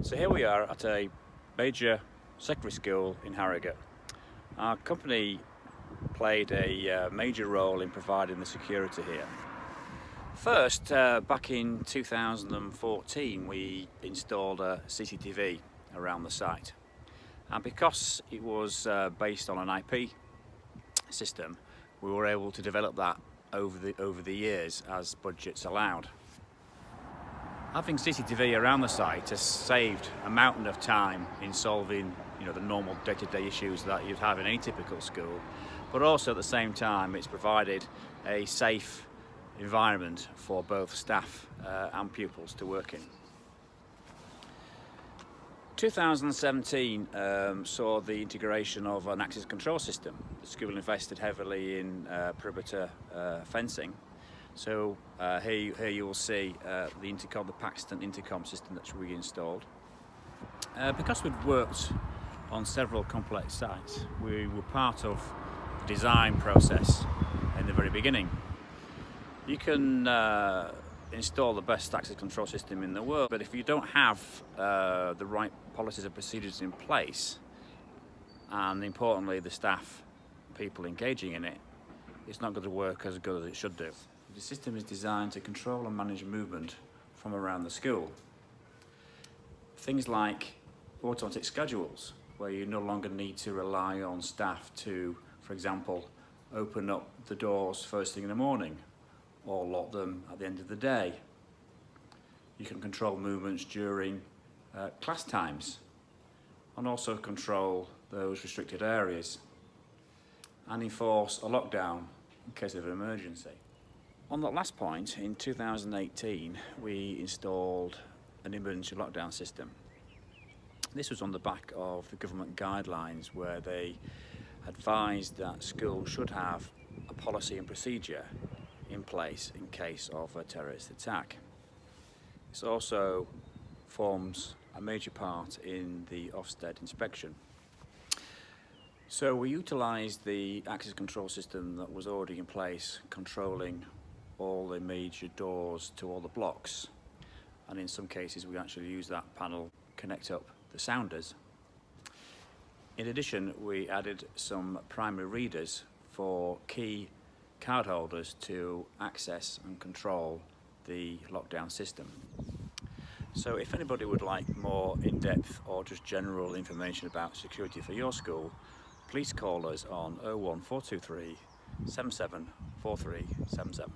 So here we are at a major secondary school in Harrogate. Our company played a major role in providing the security here. First, back in 2014, we installed a CCTV around the site. And because it was based on an IP system, we were able to develop that over the years as budgets allowed. Having CCTV around the site has saved a mountain of time in solving the normal day-to-day issues that you'd have in any typical school, but also at the same time it's provided a safe environment for both staff and pupils to work in. 2017 saw the integration of an access control system. The school invested heavily in perimeter fencing. So here you will see the intercom, the Paxton intercom system that's reinstalled. Because we'd worked on several complex sites, we were part of the design process in the very beginning. You can install the best access control system in the world, but if you don't have the right policies and procedures in place, and importantly the staff, people engaging in it, it's not going to work as good as it should do. The system is designed to control and manage movement from around the school. Things like automatic schedules, where you no longer need to rely on staff to, for example, open up the doors first thing in the morning or lock them at the end of the day. You can control movements during class times and also control those restricted areas and enforce a lockdown in case of an emergency. On that last point, in 2018, we installed an emergency lockdown system. This was on the back of the government guidelines where they advised that schools should have a policy and procedure in place in case of a terrorist attack. This also forms a major part in the Ofsted inspection. So we utilised the access control system that was already in place, controlling all the major doors to all the blocks, and in some cases we actually use that panel to connect up the sounders. In addition, we added some primary readers for key card holders to access and control the lockdown system. So if anybody would like more in-depth or just general information about security for your school, please call us on 01423 774377.